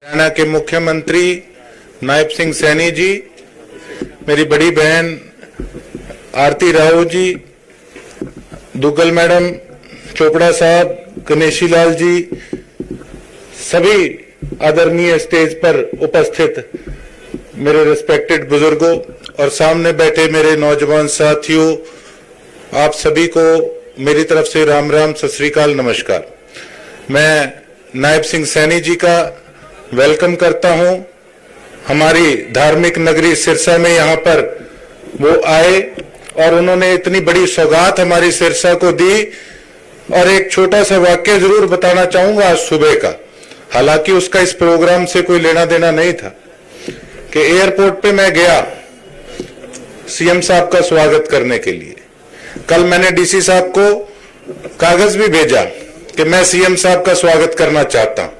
हरियाणा के मुख्यमंत्री नायब सिंह सैनी जी, मेरी बड़ी बहन आरती राव जी, दुग्गल मैडम, चोपड़ा साहब, गणेशी लाल जी, सभी आदरणीय स्टेज पर उपस्थित मेरे रिस्पेक्टेड बुजुर्गों और सामने बैठे मेरे नौजवान साथियों, आप सभी को मेरी तरफ से राम राम, सत श्री अकाल, नमस्कार। मैं नायब सिंह सैनी जी का वेलकम करता हूं। हमारी धार्मिक नगरी सिरसा में यहाँ पर वो आए और उन्होंने इतनी बड़ी सौगात हमारी सिरसा को दी। और एक छोटा सा वाक्य जरूर बताना चाहूंगा आज सुबह का, हालांकि उसका इस प्रोग्राम से कोई लेना देना नहीं था, कि एयरपोर्ट पे मैं गया सीएम साहब का स्वागत करने के लिए। कल मैंने डीसी साहब को कागज भी भेजा कि मैं सीएम साहब का स्वागत करना चाहता हूं,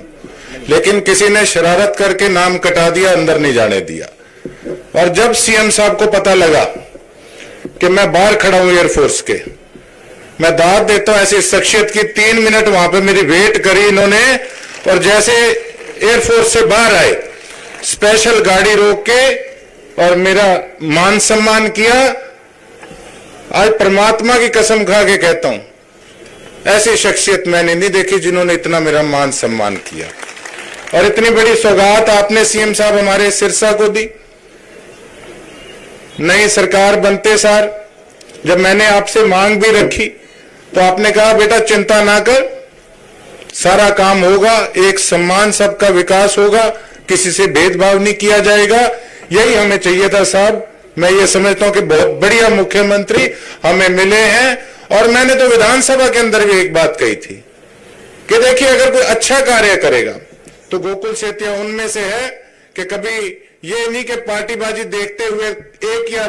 लेकिन किसी ने शरारत करके नाम कटा दिया, अंदर नहीं जाने दिया। और जब सीएम साहब को पता लगा कि मैं बाहर खड़ा हूं एयरफोर्स के, मैं दाद देता हूं ऐसी शख्सियत की, 3 मिनट वहां पे मेरी वेट करी इन्होंने, और जैसे एयरफोर्स से बाहर आए स्पेशल गाड़ी रोक के और मेरा मान सम्मान किया। आज परमात्मा की कसम खा के कहता हूं, ऐसी शख्सियत मैंने नहीं देखी जिन्होंने इतना मेरा मान सम्मान किया। और इतनी बड़ी सौगात आपने सीएम साहब हमारे सिरसा को दी। नई सरकार बनते सार जब मैंने आपसे मांग भी रखी तो आपने कहा बेटा चिंता ना कर, सारा काम होगा, एक सम्मान, सबका विकास होगा, किसी से भेदभाव नहीं किया जाएगा। यही हमें चाहिए था साहब। मैं ये समझता हूं कि बहुत बढ़िया मुख्यमंत्री हमें मिले हैं। और मैंने तो विधानसभा के अंदर भी एक बात कही थी कि देखिए, अगर कोई अच्छा कार्य करेगा तो गोकुल सेतिया उनमें से है कि कभी ये नहीं कि पार्टीबाजी देखते हुए एक या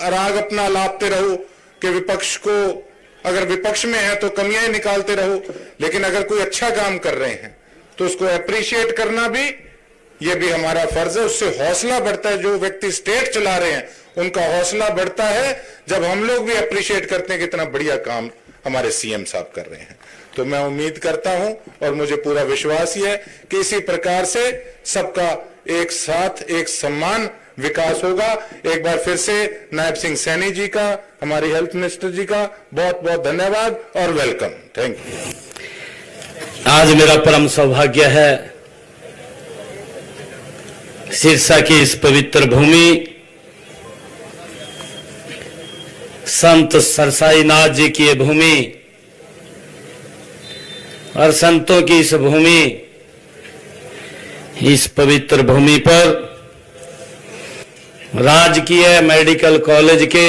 राग अपना लापते रहो कि विपक्ष को, अगर विपक्ष में है तो कमियां निकालते रहो, लेकिन अगर कोई अच्छा काम कर रहे हैं तो उसको अप्रिशिएट करना भी, ये भी हमारा फर्ज है। उससे हौसला बढ़ता है। जो व्यक्ति स्टेट चला रहे हैं उनका हौसला बढ़ता है जब हम लोग भी अप्रिशिएट करते हैं कि इतना बढ़िया काम हमारे सीएम साहब कर रहे हैं। तो मैं उम्मीद करता हूं और मुझे पूरा विश्वास ही है कि इसी प्रकार से सबका एक साथ एक सम्मान विकास होगा। एक बार फिर से नायब सिंह सैनी जी का, हमारी हेल्थ मिनिस्टर जी का बहुत बहुत धन्यवाद और वेलकम। Thank you. आज मेरा परम सौभाग्य है सिरसा की इस पवित्र भूमि, संत सरसाईनाथ जी की ये भूमि और संतों की इस भूमि, इस पवित्र भूमि पर राजकीय मेडिकल कॉलेज के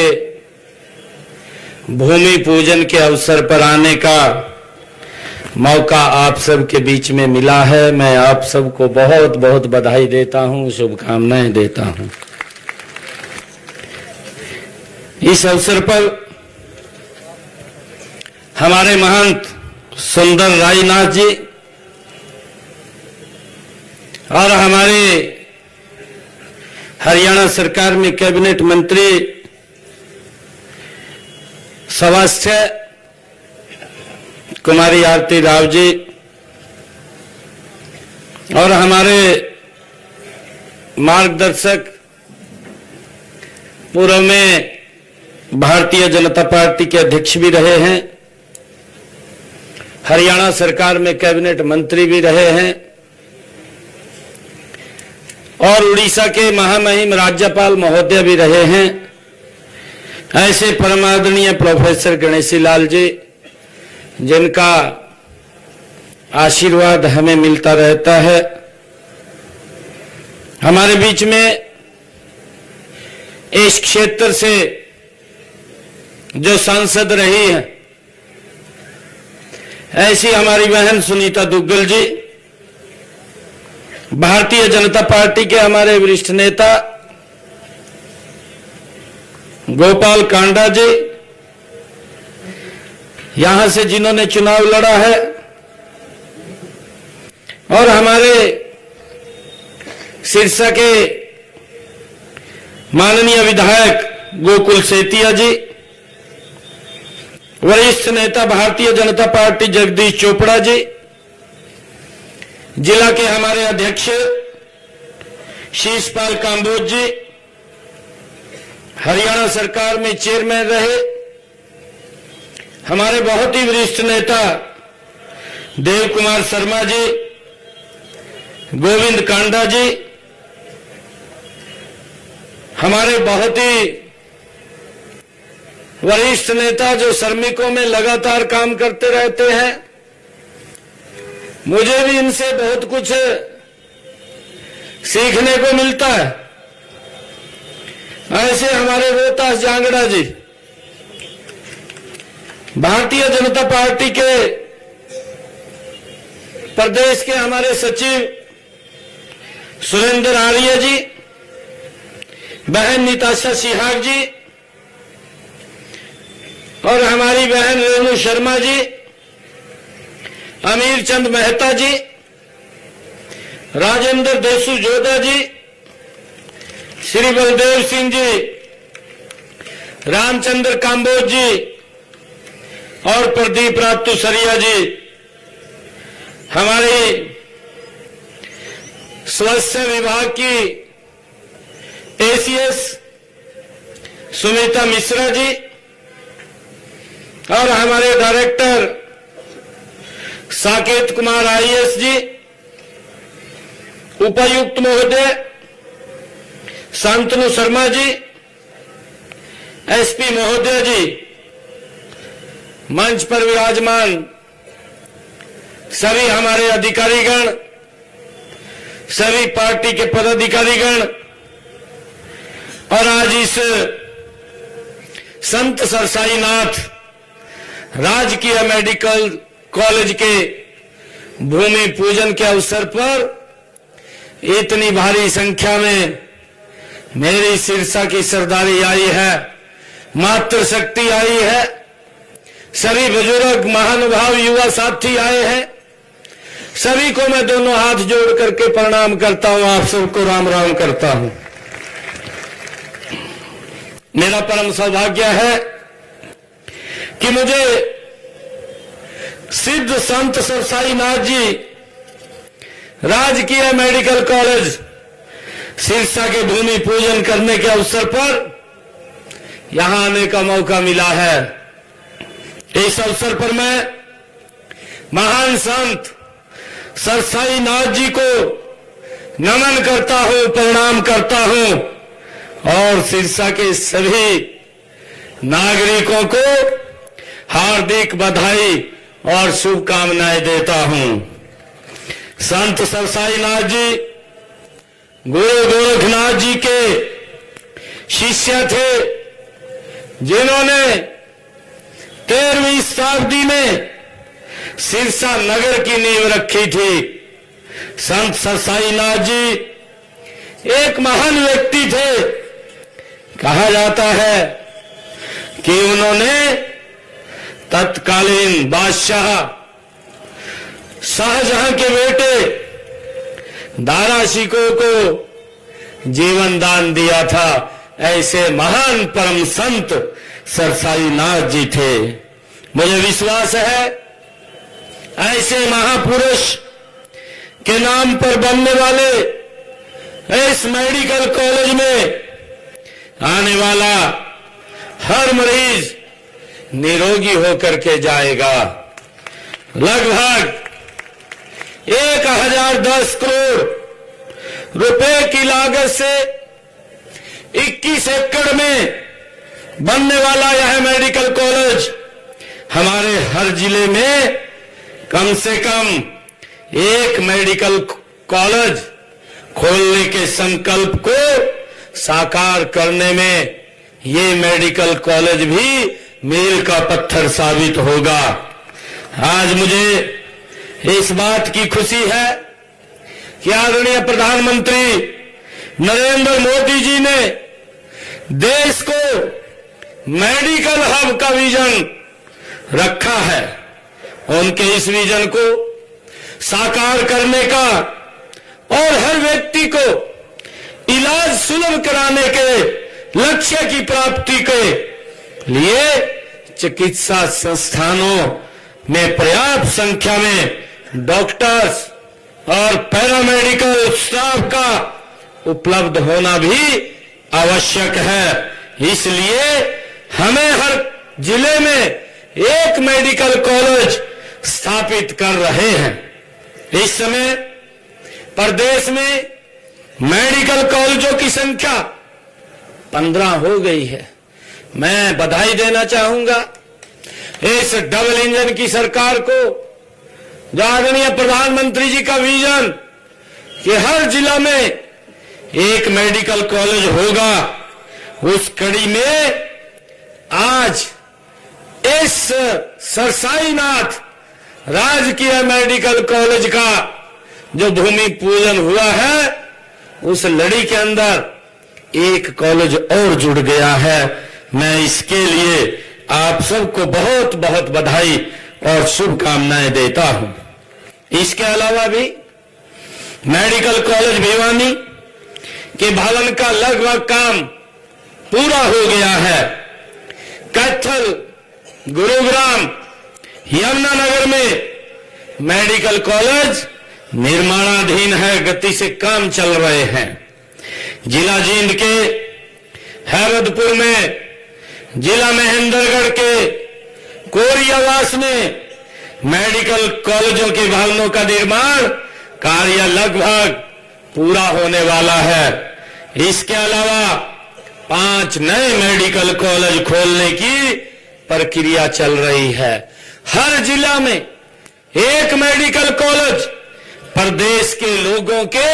भूमि पूजन के अवसर पर आने का मौका आप सब के बीच में मिला है। मैं आप सबको बहुत बहुत बधाई देता हूं, शुभकामनाएं देता हूं। इस अवसर पर हमारे महंत सुंदर रायनाथ जी और हमारे हरियाणा सरकार में कैबिनेट मंत्री सदस्य कुमारी आरती राव जी और हमारे मार्गदर्शक, पूर्व में भारतीय जनता पार्टी के अध्यक्ष भी रहे हैं, हरियाणा सरकार में कैबिनेट मंत्री भी रहे हैं और उड़ीसा के महामहिम राज्यपाल महोदय भी रहे हैं, ऐसे परमादरणीय प्रोफेसर गणेशी लाल जी, जिनका आशीर्वाद हमें मिलता रहता है। हमारे बीच में इस क्षेत्र से जो सांसद रही है, ऐसी हमारी बहन सुनीता दुग्गल जी, भारतीय जनता पार्टी के हमारे वरिष्ठ नेता गोपाल कांडा जी, यहां से जिन्होंने चुनाव लड़ा है, और हमारे सिरसा के माननीय विधायक गोकुल सेतिया जी, वरिष्ठ नेता भारतीय जनता पार्टी जगदीश चोपड़ा जी, जिला के हमारे अध्यक्ष शीशपाल काम्बोज जी, हरियाणा सरकार में चेयरमैन रहे हमारे बहुत ही वरिष्ठ नेता देव कुमार शर्मा जी, गोविंद कांडा जी, हमारे बहुत ही वरिष्ठ नेता जो श्रमिकों में लगातार काम करते रहते हैं। मुझे भी इनसे बहुत कुछ सीखने को मिलता है। ऐसे हमारे रोहतास जांगड़ा जी, भारतीय जनता पार्टी के प्रदेश के हमारे सचिव सुरेंद्र आर्य जी, बहन निताशा सिहाग जी और हमारी बहन रेणु शर्मा जी, अमीर चंद मेहता जी, राजेंद्र देशु जोधा जी, श्री बलदेव सिंह जी, रामचंद्र काम्बोज जी और प्रदीप रातुसरिया जी, हमारे स्वास्थ्य विभाग की एसीएस सुमिता मिश्रा जी और हमारे डायरेक्टर साकेत कुमार आईएएस जी, उपायुक्त महोदय शांतनु शर्मा जी, एसपी महोदय जी, मंच पर विराजमान सभी हमारे अधिकारीगण, सभी पार्टी के पदाधिकारीगण और आज इस संत सरसाईनाथ राजकीय मेडिकल कॉलेज के भूमि पूजन के अवसर पर इतनी भारी संख्या में मेरी सिरसा की सरदारी आई है, मातृशक्ति आई है, सभी बुजुर्ग महानुभाव युवा साथी आए हैं। सभी को मैं दोनों हाथ जोड़ करके प्रणाम करता हूं, आप सबको राम राम करता हूं। मेरा परम सौभाग्य है कि मुझे सिद्ध संत सरसाईनाथ जी राजकीय मेडिकल कॉलेज सिरसा के भूमि पूजन करने के अवसर पर यहां आने का मौका मिला है। इस अवसर पर मैं महान संत सरसाईनाथ जी को नमन करता हूं, प्रणाम करता हूं और सिरसा के सभी नागरिकों को हार्दिक बधाई और शुभकामनाएं देता हूं। संत सरसाईनाथ जी गुरु गोरखनाथ जी के शिष्य थे, जिन्होंने 13वीं शताब्दी में सिरसा नगर की नींव रखी थी। संत सरसाईनाथ जी एक महान व्यक्ति थे। कहा जाता है कि उन्होंने तत्कालीन बादशाह शाहजहां के बेटे दारा शिकोह को जीवन दान दिया था। ऐसे महान परम संत सरसाईनाथ जी थे। मुझे विश्वास है ऐसे महापुरुष के नाम पर बनने वाले इस मेडिकल कॉलेज में आने वाला हर मरीज निरोगी होकर के जाएगा। लगभग 1010 करोड़ रुपए की लागत से 21 एकड़ में बनने वाला यह मेडिकल कॉलेज हमारे हर जिले में कम से कम एक मेडिकल कॉलेज खोलने के संकल्प को साकार करने में ये मेडिकल कॉलेज भी मील का पत्थर साबित होगा। आज मुझे इस बात की खुशी है कि आदरणीय प्रधानमंत्री नरेंद्र मोदी जी ने देश को मेडिकल हब का विजन रखा है। उनके इस विजन को साकार करने का और हर व्यक्ति को इलाज सुलभ कराने के लक्ष्य की प्राप्ति के लिए चिकित्सा संस्थानों में पर्याप्त संख्या में डॉक्टर्स और पैरामेडिकल स्टाफ का उपलब्ध होना भी आवश्यक है। इसलिए हमें हर जिले में एक मेडिकल कॉलेज स्थापित कर रहे हैं। इस समय प्रदेश में मेडिकल कॉलेजों की संख्या 15 हो गई है। मैं बधाई देना चाहूंगा इस डबल इंजन की सरकार को, जो आदरणीय प्रधानमंत्री जी का विजन कि हर जिला में एक मेडिकल कॉलेज होगा, उस कड़ी में आज इस सरसाईनाथ राजकीय मेडिकल कॉलेज का जो भूमि पूजन हुआ है, उस लड़ी के अंदर एक कॉलेज और जुड़ गया है। मैं इसके लिए आप सबको बहुत बहुत बधाई और शुभकामनाएं देता हूं। इसके अलावा भी मेडिकल कॉलेज भिवानी के भवन का लगभग काम पूरा हो गया है। कैथल, गुरुग्राम, यमुनानगर में मेडिकल कॉलेज निर्माणाधीन है, गति से काम चल रहे हैं। जिला जींद के हैरतपुर में, जिला महेंद्रगढ़ के कोरियावास में मेडिकल कॉलेजों के भवनों का निर्माण कार्य लगभग पूरा होने वाला है। इसके अलावा 5 नए मेडिकल कॉलेज खोलने की प्रक्रिया चल रही है। हर जिला में एक मेडिकल कॉलेज प्रदेश के लोगों के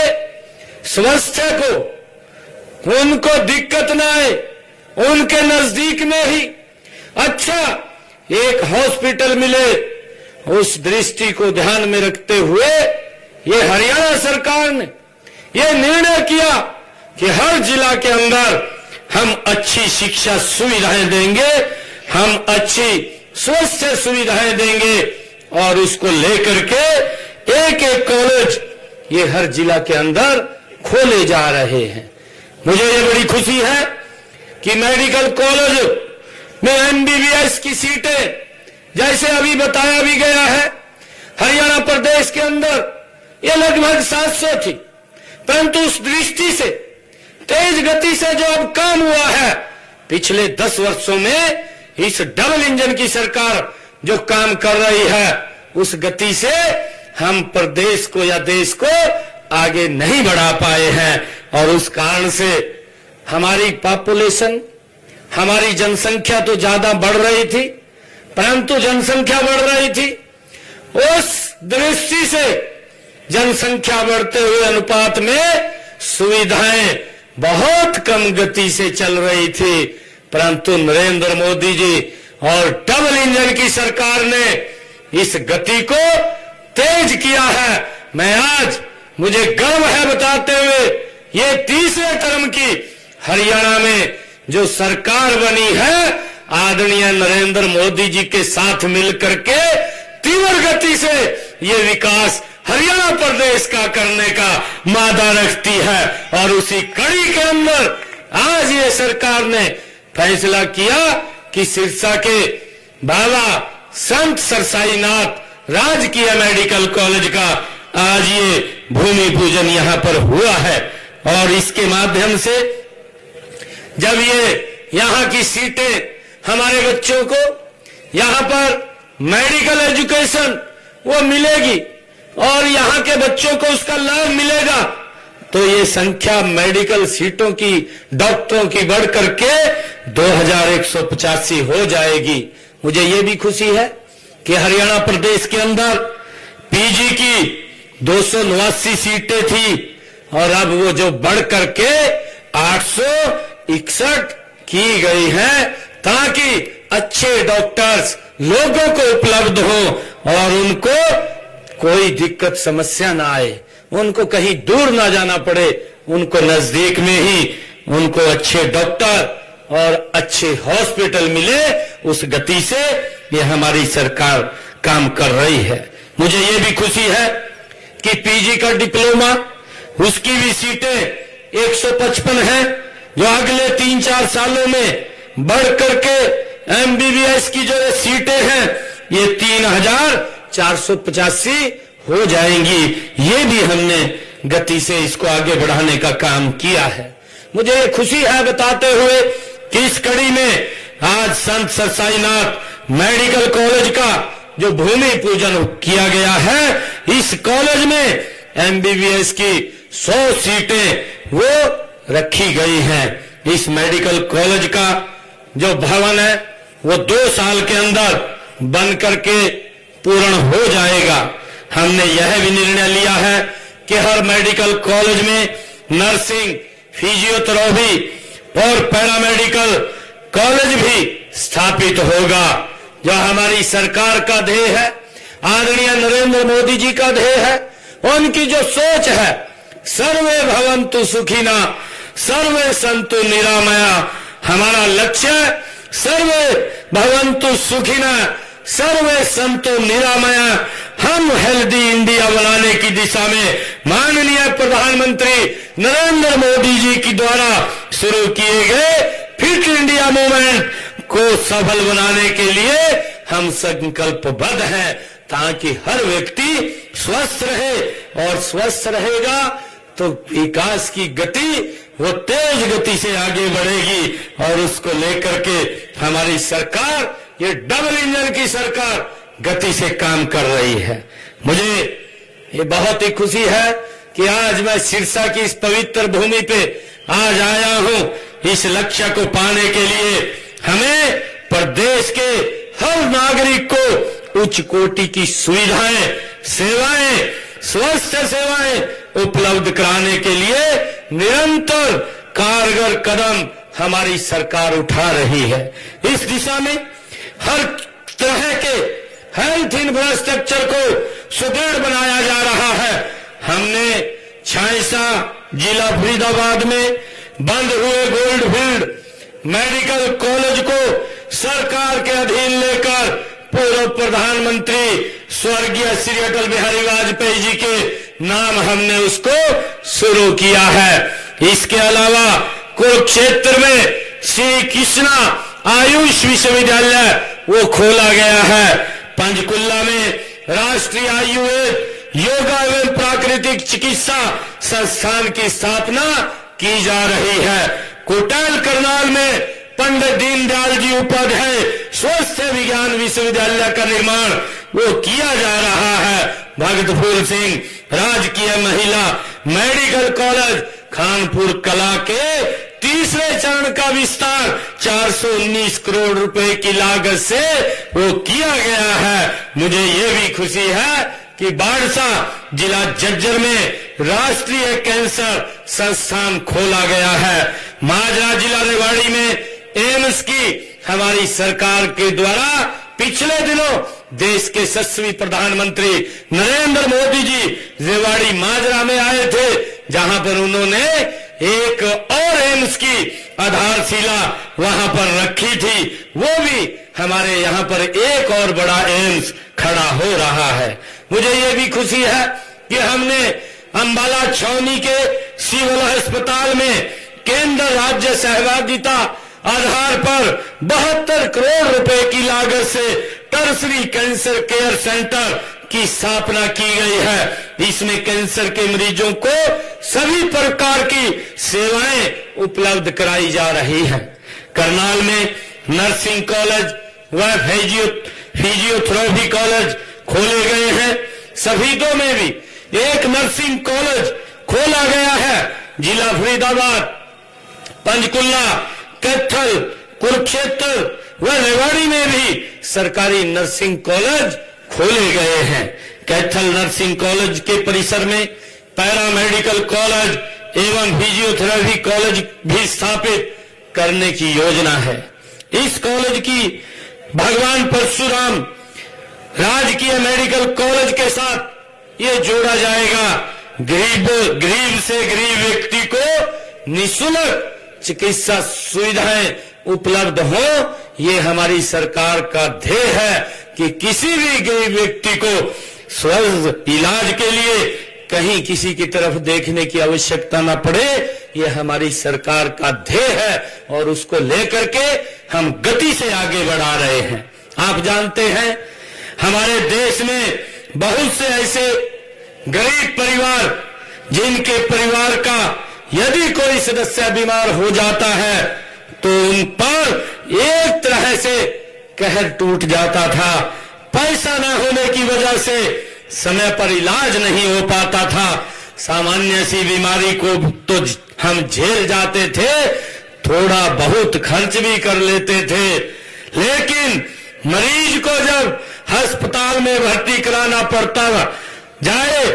स्वास्थ्य को, उनको दिक्कत न आए, उनके नजदीक में ही अच्छा एक हॉस्पिटल मिले, उस दृष्टि को ध्यान में रखते हुए ये हरियाणा सरकार ने ये निर्णय किया कि हर जिला के अंदर हम अच्छी शिक्षा सुविधाएं देंगे, हम अच्छी स्वास्थ्य सुविधाएं देंगे और उसको लेकर के एक एक कॉलेज ये हर जिला के अंदर खोले जा रहे हैं। मुझे ये बड़ी खुशी है कि मेडिकल कॉलेज में एमबीबीएस की सीटें, जैसे अभी बताया भी गया है, हरियाणा प्रदेश के अंदर ये लगभग 700 थी, परंतु उस दृष्टि से तेज गति से जो अब काम हुआ है, पिछले 10 वर्षों में इस डबल इंजन की सरकार जो काम कर रही है, उस गति से हम प्रदेश को या देश को आगे नहीं बढ़ा पाए हैं। और उस कारण से हमारी पॉपुलेशन, हमारी जनसंख्या तो ज्यादा बढ़ रही थी, परंतु जनसंख्या बढ़ रही थी, उस दृष्टि से जनसंख्या बढ़ते हुए अनुपात में सुविधाएं बहुत कम गति से चल रही थी। परंतु नरेंद्र मोदी जी और डबल इंजन की सरकार ने इस गति को तेज किया है। मैं आज, मुझे गर्व है बताते हुए, ये तीसरे टर्म की हरियाणा में जो सरकार बनी है, आदरणीय नरेंद्र मोदी जी के साथ मिलकर के तीव्र गति से ये विकास हरियाणा प्रदेश का करने का मादा रखती है। और उसी कड़ी के अंदर आज ये सरकार ने फैसला किया कि सिरसा के बाबा संत सरसाईनाथ राजकीय मेडिकल कॉलेज का आज ये भूमि पूजन यहां पर हुआ है। और इसके माध्यम से जब ये यहां की सीटें हमारे बच्चों को यहां पर मेडिकल एजुकेशन वो मिलेगी और यहां के बच्चों को उसका लाभ मिलेगा, तो ये संख्या मेडिकल सीटों की, डॉक्टरों की बढ़ करके 2185 हो जाएगी। मुझे ये भी खुशी है कि हरियाणा प्रदेश के अंदर पीजी की 289 सीटें थी और अब वो जो बढ़ करके 861 की गई हैं, ताकि अच्छे डॉक्टर्स लोगों को उपलब्ध हो और उनको कोई दिक्कत समस्या ना आए, उनको कहीं दूर ना जाना पड़े, उनको नजदीक में ही उनको अच्छे डॉक्टर और अच्छे हॉस्पिटल मिले। उस गति से ये हमारी सरकार काम कर रही है। मुझे ये भी खुशी है कि पीजी का डिप्लोमा, उसकी भी सीटें 155 हैं, जो अगले 3-4 सालों में बढ़ करके एमबीबीएस की जो सीटें हैं ये 3485 हो जाएंगी। ये भी हमने गति से इसको आगे बढ़ाने का काम किया है। मुझे ये खुशी है बताते हुए कि इस कड़ी में आज संत सर साईनाथ मेडिकल कॉलेज का जो भूमि पूजन किया गया है, इस कॉलेज में एमबीबीएस की 100 सीटें वो रखी गई हैं। इस मेडिकल कॉलेज का जो भवन है वो 2 साल के अंदर बन करके पूर्ण हो जाएगा। हमने यह भी निर्णय लिया है कि हर मेडिकल कॉलेज में नर्सिंग, फिजियोथेरेपी और पैरामेडिकल कॉलेज भी स्थापित होगा। जो हमारी सरकार का ध्येय है, आदरणीय नरेंद्र मोदी जी का ध्येय है, उनकी जो सोच है, सर्वे भवन्तु सुखिना सर्वे सन्तु निरामया। हमारा लक्ष्य सर्वे भवन्तु सुखिना सर्वे सन्तु निरामया। हम हेल्दी इंडिया बनाने की दिशा में माननीय प्रधानमंत्री नरेंद्र मोदी जी की द्वारा शुरू किए गए फिट इंडिया मूवमेंट को सफल बनाने के लिए हम संकल्पबद्ध हैं, ताकि हर व्यक्ति स्वस्थ रहे और स्वस्थ रहेगा तो विकास की गति वो तेज गति से आगे बढ़ेगी। और उसको लेकर के हमारी सरकार, ये डबल इंजन की सरकार गति से काम कर रही है। मुझे ये बहुत ही खुशी है कि आज मैं सिरसा की इस पवित्र भूमि पे आज आया हूं। इस लक्ष्य को पाने के लिए हमें प्रदेश के हर नागरिक को उच्च कोटि की सुविधाएं, सेवाएं, स्वस्थ सेवाएं उपलब्ध कराने के लिए निरंतर कारगर कदम हमारी सरकार उठा रही है। इस दिशा में हर तरह के हेल्थ इंफ्रास्ट्रक्चर को सुदृढ़ बनाया जा रहा है। हमने छाइसा जिला फरीदाबाद में बंद हुए गोल्डफील्ड मेडिकल कॉलेज को सरकार के अधीन लेकर पूर्व प्रधानमंत्री स्वर्गीय श्री अटल बिहारी वाजपेयी जी के नाम हमने उसको शुरू किया है। इसके अलावा कुरुक्षेत्र में श्री कृष्णा आयुष विश्वविद्यालय वो खोला गया है। पंचकुला में राष्ट्रीय आयुर्वेद योगा एवं प्राकृतिक चिकित्सा संस्थान की स्थापना की जा रही है। कोटाल करनाल में पंडित दीनदयाल जी उपाध्याय स्वास्थ्य विज्ञान विश्वविद्यालय का निर्माण वो किया जा रहा है। भगत फूल सिंह राजकीय महिला मेडिकल कॉलेज खानपुर कला के तीसरे चरण का विस्तार 419 करोड़ रुपए की लागत से वो किया गया है। मुझे ये भी खुशी है कि बाड़सा जिला झज्जर में राष्ट्रीय कैंसर संस्थान खोला गया है। माजरा जिला रेवाड़ी में एम्स की हमारी सरकार के द्वारा पिछले दिनों देश के यशस्वी प्रधानमंत्री नरेंद्र मोदी जी रेवाड़ी माजरा में आए थे, जहां पर उन्होंने एक और एम्स की आधारशिला वहां पर रखी थी। वो भी हमारे यहाँ पर एक और बड़ा एम्स खड़ा हो रहा है। मुझे ये भी खुशी है कि हमने अंबाला छावनी के सिविल अस्पताल में केंद्र राज्य सहभागिता आधार पर 72 करोड़ रुपए की लागत से टर्सरी कैंसर केयर सेंटर की स्थापना की गई है। इसमें कैंसर के मरीजों को सभी प्रकार की सेवाएं उपलब्ध कराई जा रही हैं। करनाल में नर्सिंग कॉलेज व फिजियोथेरेपी कॉलेज खोले गए हैं। सफीदों में भी एक नर्सिंग कॉलेज खोला गया है। जिला फरीदाबाद, पंचकुला, कैथल, कुरुक्षेत्र व रेवाड़ी में भी सरकारी नर्सिंग कॉलेज खोले गए हैं। कैथल नर्सिंग कॉलेज के परिसर में पैरामेडिकल कॉलेज एवं फिजियोथेरेपी कॉलेज भी स्थापित करने की योजना है। इस कॉलेज की भगवान परशुराम राजकीय मेडिकल कॉलेज के साथ ये जोड़ा जाएगा। गरीब से गरीब व्यक्ति को निःशुल्क चिकित्सा सुविधाएं उपलब्ध हो, ये हमारी सरकार का ध्येय है कि किसी भी गरीब व्यक्ति को स्वस्थ इलाज के लिए कहीं किसी की तरफ देखने की आवश्यकता न पड़े। ये हमारी सरकार का ध्येय है और उसको लेकर के हम गति से आगे बढ़ा रहे हैं। आप जानते हैं हमारे देश में बहुत से ऐसे गरीब परिवार, जिनके परिवार का यदि कोई सदस्य बीमार हो जाता है तो उन पर एक तरह से कहर टूट जाता था। पैसा न होने की वजह से समय पर इलाज नहीं हो पाता था। सामान्य सी बीमारी को तो हम झेल जाते थे, थोड़ा बहुत खर्च भी कर लेते थे, लेकिन मरीज को जब अस्पताल में भर्ती कराना पड़ता जाए,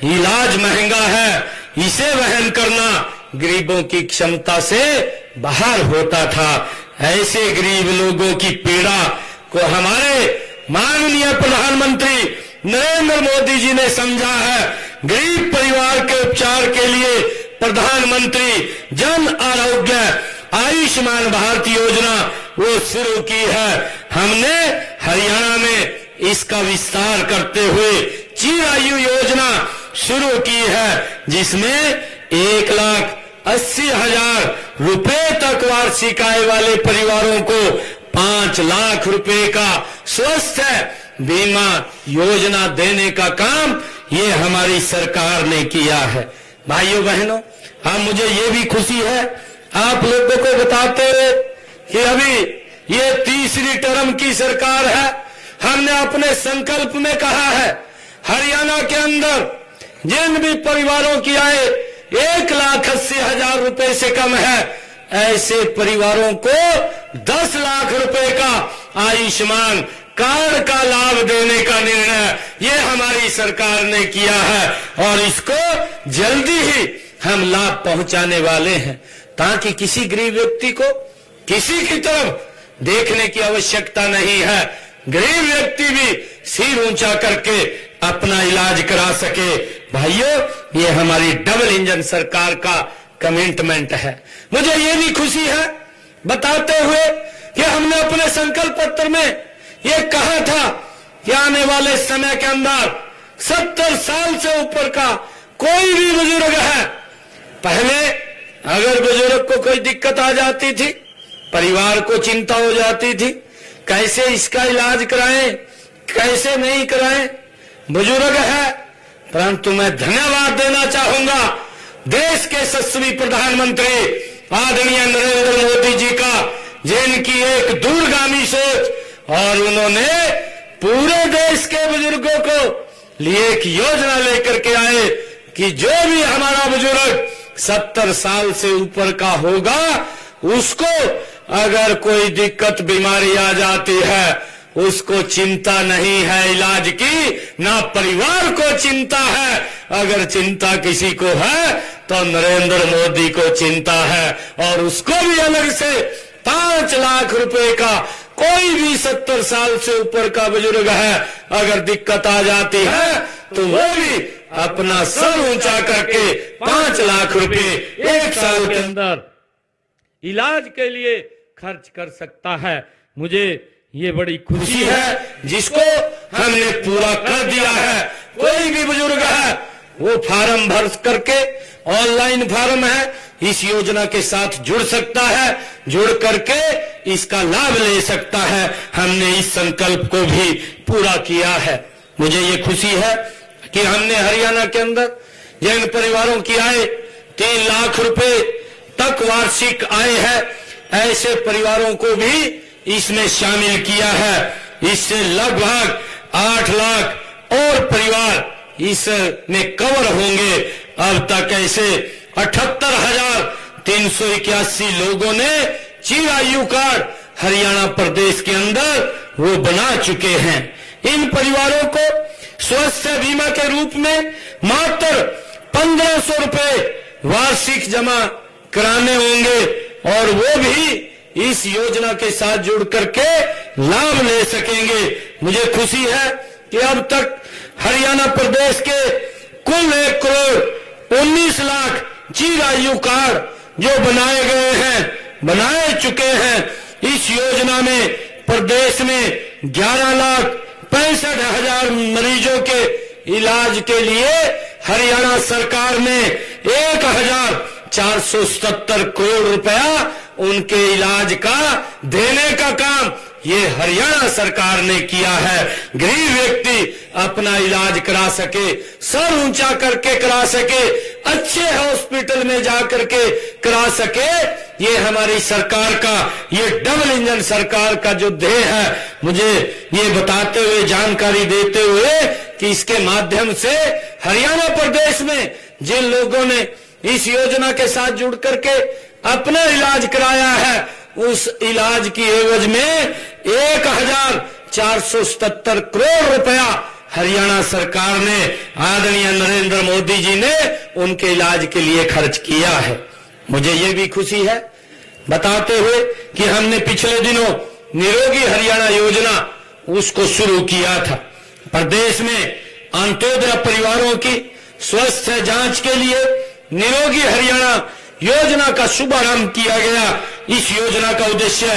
इलाज महंगा है, इसे वहन करना गरीबों की क्षमता से बाहर होता था। ऐसे गरीब लोगों की पीड़ा को हमारे माननीय प्रधानमंत्री नरेंद्र मोदी जी ने समझा है। गरीब परिवार के उपचार के लिए प्रधानमंत्री जन आरोग्य आयुष्मान भारत योजना वो शुरू की है। हमने हरियाणा में इसका विस्तार करते हुए चिरायु योजना शुरू की है, जिसमें 1,80,000 रुपए तक वार्षिक आय वाले परिवारों को 5 लाख रुपए का स्वास्थ्य बीमा योजना देने का काम ये हमारी सरकार ने किया है। भाइयों बहनों, अब मुझे ये भी खुशी है आप लोगों को बताते हुए कि अभी ये तीसरी टर्म की सरकार है। हमने अपने संकल्प में कहा है हरियाणा के अंदर जिन भी परिवारों की आय 1,80,000 रुपए से कम है, ऐसे परिवारों को 10 लाख रुपए का आयुष्मान कार्ड का लाभ देने का निर्णय ये हमारी सरकार ने किया है और इसको जल्दी ही हम लाभ पहुंचाने वाले हैं, ताकि किसी गरीब व्यक्ति को किसी की तरफ देखने की आवश्यकता नहीं है। गरीब व्यक्ति भी सिर ऊंचा करके अपना इलाज करा सके। भाइयों, ये हमारी डबल इंजन सरकार का कमिटमेंट है। मुझे ये भी खुशी है बताते हुए कि हमने अपने संकल्प पत्र में ये कहा था कि आने वाले समय के अंदर 70 साल से ऊपर का कोई भी बुजुर्ग है, पहले अगर बुजुर्ग को कोई दिक्कत आ जाती थी, परिवार को चिंता हो जाती थी, कैसे इसका इलाज कराएं, कैसे नहीं कराएं। बुजुर्ग है, परंतु मैं धन्यवाद देना चाहूंगा देश के यशस्वी प्रधानमंत्री आदरणीय नरेंद्र मोदी जी का, जिनकी एक दूरगामी सोच और उन्होंने पूरे देश के बुजुर्गों को लिए एक योजना लेकर के आए कि जो भी हमारा बुजुर्ग 70 साल से ऊपर का होगा, उसको अगर कोई दिक्कत बीमारी आ जाती है, उसको चिंता नहीं है इलाज की, ना परिवार को चिंता है। अगर चिंता किसी को है तो नरेंद्र मोदी को चिंता है, और उसको भी अलग से 5 लाख रुपए का, कोई भी 70 साल से ऊपर का बुजुर्ग है, अगर दिक्कत आ जाती है तो वो भी अपना सर ऊंचा करके 5 लाख रुपए 1 साल के अंदर इलाज के लिए खर्च कर सकता है। मुझे ये बड़ी खुशी है जिसको हमने पूरा कर दिया है। कोई भी बुजुर्ग है वो फार्म भर करके, ऑनलाइन फार्म है, इस योजना के साथ जुड़ सकता है, जुड़ करके इसका लाभ ले सकता है। हमने इस संकल्प को भी पूरा किया है। मुझे ये खुशी है कि हमने हरियाणा के अंदर जिन परिवारों की आय 3 लाख रुपए तक वार्षिक आय है, ऐसे परिवारों को भी इसमें शामिल किया है। इससे लगभग 8 लाख और परिवार इसमें कवर होंगे। अब तक ऐसे 78,381 लोगों ने चिरायु कार्ड हरियाणा प्रदेश के अंदर वो बना चुके हैं। इन परिवारों को स्वास्थ्य बीमा के रूप में मात्र 1500 रुपए वार्षिक जमा कराने होंगे, और वो भी इस योजना के साथ जुड़ करके लाभ ले सकेंगे। मुझे खुशी है कि अब तक हरियाणा प्रदेश के कुल 1,19 लाख चिरायु कार्ड जो बनाए गए हैं, बनाए चुके हैं। इस योजना में प्रदेश में 11,65,000 मरीजों के इलाज के लिए हरियाणा सरकार ने 1,470 करोड़ रुपया उनके इलाज का देने का काम ये हरियाणा सरकार ने किया है। गरीब व्यक्ति अपना इलाज करा सके, सर ऊंचा करके करा सके, अच्छे हॉस्पिटल में जा करके करा सके, ये हमारी सरकार का, ये डबल इंजन सरकार का जो ध्येय है, मुझे ये बताते हुए, जानकारी देते हुए कि इसके माध्यम से हरियाणा प्रदेश में जिन लोगों ने इस योजना के साथ जुड़ करके अपना इलाज कराया है, उस इलाज की एवज में 1477 करोड़ रुपया हरियाणा सरकार ने, आदरणीय नरेंद्र मोदी जी ने उनके इलाज के लिए खर्च किया है। मुझे ये भी खुशी है बताते हुए कि हमने पिछले दिनों निरोगी हरियाणा योजना उसको शुरू किया था। प्रदेश में अंत्योदय परिवारों की स्वास्थ्य जांच के लिए निरोगी हरियाणा योजना का शुभारंभ किया गया। इस योजना का उद्देश्य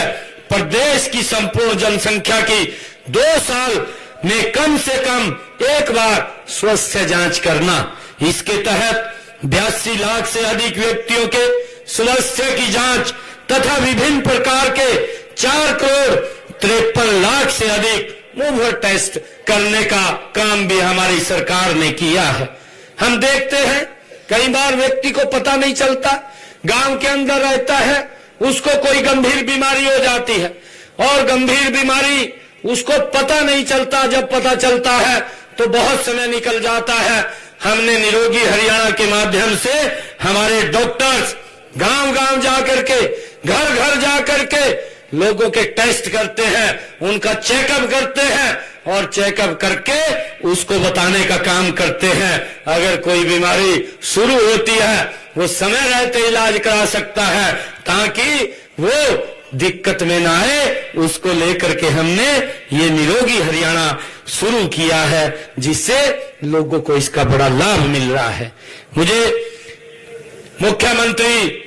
प्रदेश की संपूर्ण जनसंख्या की 2 साल में कम से कम एक बार स्वास्थ्य जांच करना। इसके तहत 82 लाख से अधिक व्यक्तियों के स्वास्थ्य की जांच तथा विभिन्न प्रकार के 4 करोड़ 53 लाख से अधिक मुफ्त टेस्ट करने का काम भी हमारी सरकार ने किया है। हम देखते हैं कई बार व्यक्ति को पता नहीं चलता, गांव के अंदर रहता है, उसको कोई गंभीर बीमारी हो जाती है और गंभीर बीमारी उसको पता नहीं चलता, जब पता चलता है तो बहुत समय निकल जाता है। हमने निरोगी हरियाणा के माध्यम से हमारे डॉक्टर्स गांव-गांव जा करके, घर-घर जा करके लोगों के टेस्ट करते हैं, उनका चेकअप करते हैं और चेकअप करके उसको बताने का काम करते हैं। अगर कोई बीमारी शुरू होती है वो समय रहते इलाज करा सकता है ताकि वो दिक्कत में ना आए, उसको लेकर के हमने ये निरोगी हरियाणा शुरू किया है, जिससे लोगों को इसका बड़ा लाभ मिल रहा है। मुझे मुख्यमंत्री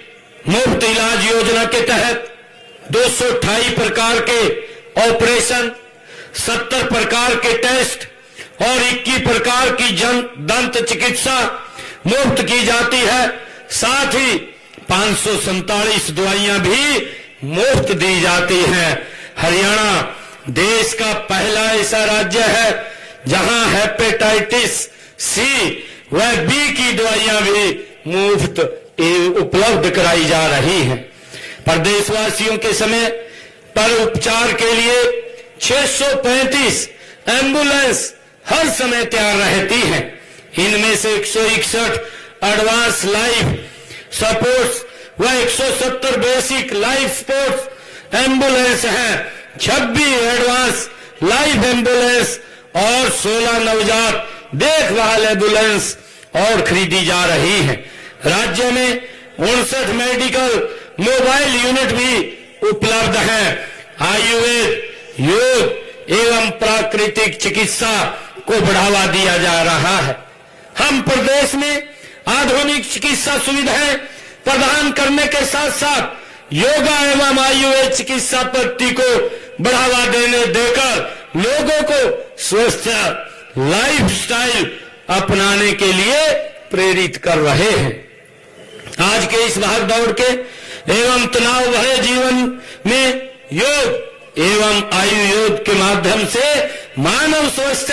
मुफ्त इलाज योजना के तहत 228 प्रकार के ऑपरेशन, 70 प्रकार के टेस्ट और 21 प्रकार की दंत चिकित्सा मुफ्त की जाती है। साथ ही 547 दवाइयां भी मुफ्त दी जाती हैं। हरियाणा देश का पहला ऐसा राज्य है जहां हेपेटाइटिस सी व बी की दवाइयां भी मुफ्त उपलब्ध कराई जा रही हैं। प्रदेशवासियों के समय पर उपचार के लिए 635 एम्बुलेंस हर समय तैयार रहती हैं। इनमें से 161 एडवांस लाइफ सपोर्ट्स व 170 बेसिक लाइफ सपोर्ट्स एम्बुलेंस हैं। 26 एडवांस लाइफ एम्बुलेंस और 16 नवजात देखभाल एम्बुलेंस और खरीदी जा रही हैं। राज्य में 59 मेडिकल मोबाइल यूनिट भी उपलब्ध हैं। आयुर्वेद, योग एवं प्राकृतिक चिकित्सा को बढ़ावा दिया जा रहा है। हम प्रदेश में आधुनिक चिकित्सा सुविधाएं प्रदान करने के साथ साथ योगा एवं आयुर्वेद चिकित्सा पद्धति को बढ़ावा देकर लोगों को स्वस्थ लाइफस्टाइल अपनाने के लिए प्रेरित कर रहे हैं। आज के इस भागदौड़ के एवं तनाव भरे जीवन में योग एवं आयुर्वेद के माध्यम से मानव स्वस्थ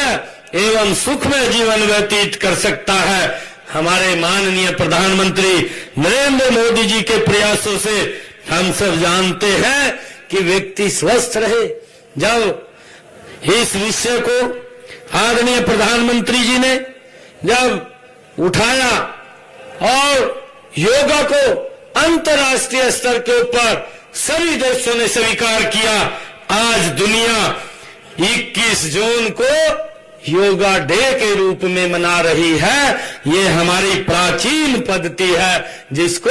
एवं सुखमय जीवन व्यतीत कर सकता है। हमारे माननीय प्रधानमंत्री नरेंद्र मोदी जी के प्रयासों से हम सब जानते हैं कि व्यक्ति स्वस्थ रहे। जब इस विषय को आदरणीय प्रधानमंत्री जी ने जब उठाया और योगा को अंतर्राष्ट्रीय स्तर के ऊपर सभी देशों ने स्वीकार किया, आज दुनिया 21 जून को योगा डे के रूप में मना रही है। ये हमारी प्राचीन पद्धति है जिसको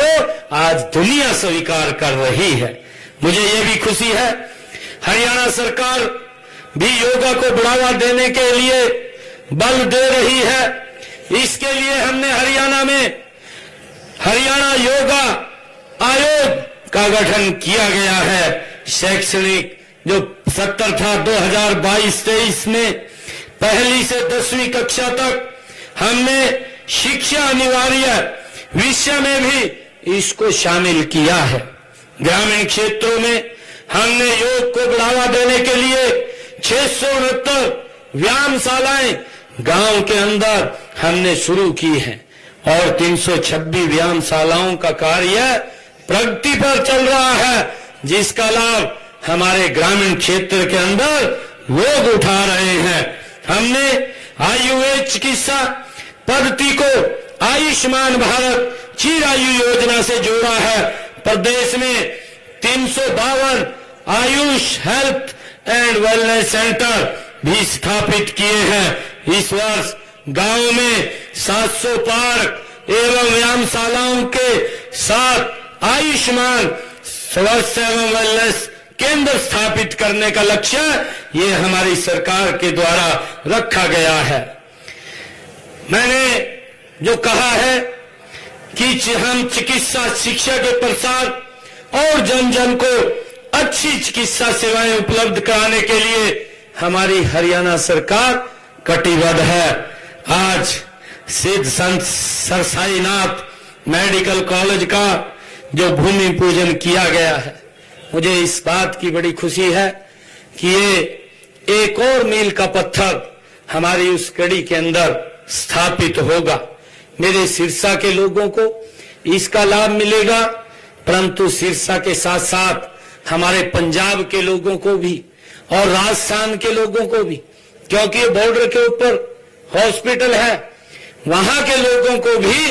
आज दुनिया स्वीकार कर रही है। मुझे ये भी खुशी है हरियाणा सरकार भी योगा को बढ़ावा देने के लिए बल दे रही है। इसके लिए हमने हरियाणा में हरियाणा योगा आयोग का गठन किया गया है। शैक्षणिक जो सत्र था 2022-23 में पहली से 10वीं कक्षा तक हमने शिक्षा अनिवार्य विषय में भी इसको शामिल किया है। ग्रामीण क्षेत्रों में हमने योग को बढ़ावा देने के लिए 669 व्यायामशालाएं गांव के अंदर हमने शुरू की हैं और 326 व्यायामशालाओं का कार्य प्रगति पर चल रहा है, जिसका लाभ हमारे ग्रामीण क्षेत्र के अंदर लोग उठा रहे हैं। हमने आयुर्वेद चिकित्सा पद्धति को आयुष्मान भारत चिरायु योजना से जोड़ा है। प्रदेश में 352 Ayush health and wellness centre भी स्थापित किए हैं। इस वर्ष गांव में 700 पार्क एवं व्यायामशालाओं के साथ आयुष्मान स्वास्थ्य एवं वेलनेस केंद्र स्थापित करने का लक्ष्य ये हमारी सरकार के द्वारा रखा गया है। मैंने जो कहा है कि हम चिकित्सा शिक्षा के प्रसार और जन जन को अच्छी चिकित्सा सेवाएं उपलब्ध कराने के लिए हमारी हरियाणा सरकार कटिबद्ध है। आज सिद्ध संत सरसाईनाथ मेडिकल कॉलेज का जो भूमि पूजन किया गया है, मुझे इस बात की बड़ी खुशी है कि ये एक और मील का पत्थर हमारी उस कड़ी के अंदर स्थापित होगा। मेरे सिरसा के लोगों को इसका लाभ मिलेगा, परंतु सिरसा के साथ साथ हमारे पंजाब के लोगों को भी और राजस्थान के लोगों को भी, क्योंकि बॉर्डर के ऊपर हॉस्पिटल है, वहां के लोगों को भी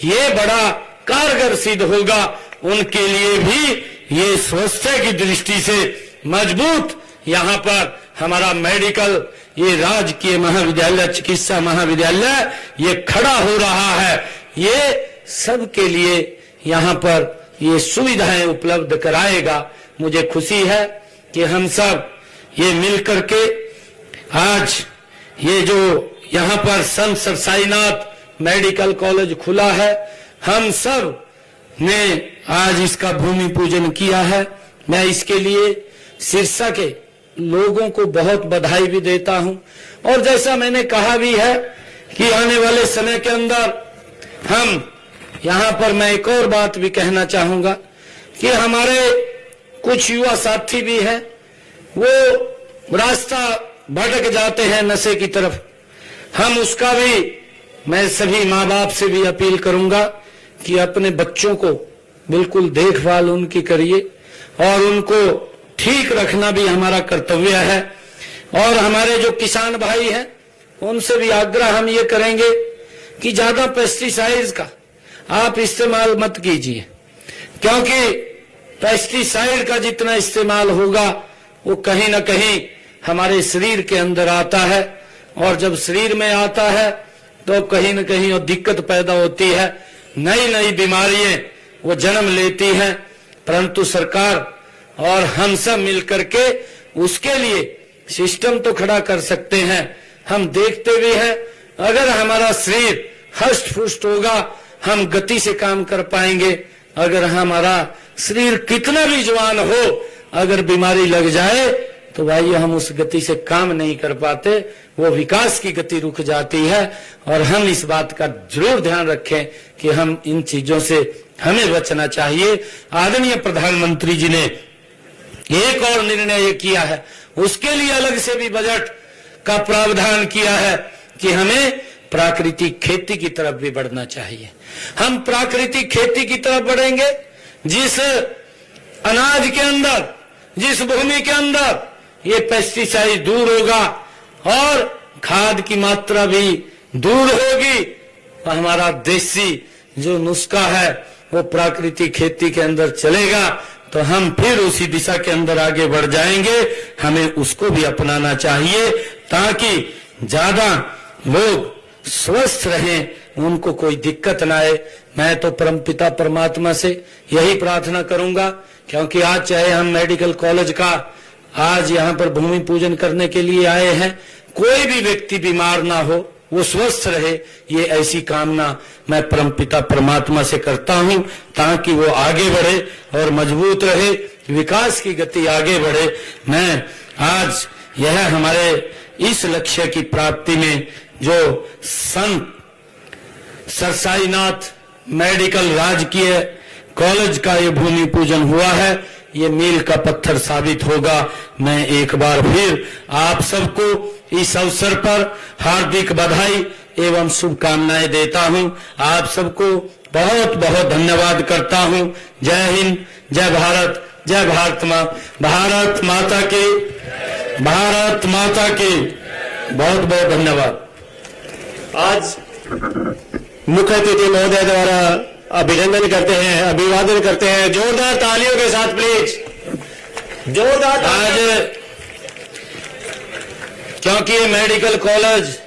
ये बड़ा कारगर सिद्ध होगा। उनके लिए भी ये स्वास्थ्य की दृष्टि से मजबूत यहाँ पर हमारा मेडिकल ये राजकीय महाविद्यालय चिकित्सा महाविद्यालय ये खड़ा हो रहा है। ये सबके लिए यहाँ पर ये सुविधाएं उपलब्ध कराएगा। मुझे खुशी है कि हम सब ये मिलकर के आज ये जो यहाँ पर संत सरसाईनाथ मेडिकल कॉलेज खुला है, हम सब ने आज इसका भूमि पूजन किया है। मैं इसके लिए सिरसा के लोगों को बहुत बधाई भी देता हूं और जैसा मैंने कहा भी है कि आने वाले समय के अंदर हम यहाँ पर मैं एक और बात भी कहना चाहूंगा कि हमारे कुछ युवा साथी भी हैं, वो रास्ता भटक जाते हैं नशे की तरफ। हम उसका भी मैं सभी माँ बाप से भी अपील करूंगा कि अपने बच्चों को बिल्कुल देखभाल उनकी करिए और उनको ठीक रखना भी हमारा कर्तव्य है। और हमारे जो किसान भाई हैं उनसे भी आग्रह हम ये करेंगे कि ज्यादा पेस्टिसाइड्स का आप इस्तेमाल मत कीजिए, क्योंकि पेस्टिसाइड का जितना इस्तेमाल होगा वो कहीं ना कहीं हमारे शरीर के अंदर आता है और जब शरीर में आता है तो कहीं ना कहीं वो दिक्कत पैदा होती है, नई नई बीमारियां वो जन्म लेती हैं। परंतु सरकार और हम सब मिलकर के उसके लिए सिस्टम तो खड़ा कर सकते हैं। हम देखते भी हैं, अगर हमारा शरीर हष्ट पुष्ट होगा हम गति से काम कर पाएंगे। अगर हमारा शरीर कितना भी जवान हो, अगर बीमारी लग जाए तो भाई हम उस गति से काम नहीं कर पाते, वो विकास की गति रुक जाती है। और हम इस बात का जरूर ध्यान रखें कि हम इन चीजों से हमें बचना चाहिए। आदरणीय प्रधानमंत्री जी ने एक और निर्णय ये किया है, उसके लिए अलग से भी बजट का प्रावधान किया है कि हमें प्राकृतिक खेती की तरफ भी बढ़ना चाहिए। हम प्राकृतिक खेती की तरफ बढ़ेंगे जिस अनाज के अंदर, जिस भूमि के अंदर ये पेस्टिसाइड दूर होगा और खाद की मात्रा भी दूर होगी, तो हमारा देसी जो नुस्खा है वो प्राकृतिक खेती के अंदर चलेगा, तो हम फिर उसी दिशा के अंदर आगे बढ़ जाएंगे। हमें उसको भी अपनाना चाहिए ताकि ज्यादा लोग स्वस्थ रहें, उनको कोई दिक्कत ना आए। मैं तो परमपिता परमात्मा से यही प्रार्थना करूंगा, क्योंकि आज चाहे हम मेडिकल कॉलेज का आज यहाँ पर भूमि पूजन करने के लिए आए हैं, कोई भी व्यक्ति बीमार ना हो, वो स्वस्थ रहे, ये ऐसी कामना मैं परमपिता परमात्मा से करता हूँ ताकि वो आगे बढ़े और मजबूत रहे, विकास की गति आगे बढ़े। मैं आज यह हमारे इस लक्ष्य की प्राप्ति में जो संत सरसाईनाथ मेडिकल राजकीय कॉलेज का ये भूमि पूजन हुआ है, ये मील का पत्थर साबित होगा। मैं एक बार फिर आप सबको इस अवसर पर हार्दिक बधाई एवं शुभकामनाएं देता हूं। आप सबको बहुत बहुत धन्यवाद करता हूं। जय हिंद, जय भारत, जय भारत माँ, भारत माता की, भारत माता की। बहुत बहुत धन्यवाद। आज मुख्य अतिथि महोदय द्वारा अभिनंदन करते हैं, अभिवादन करते हैं। जोरदार तालियों के साथ प्लीज, जोरदार आज क्योंकि ये मेडिकल कॉलेज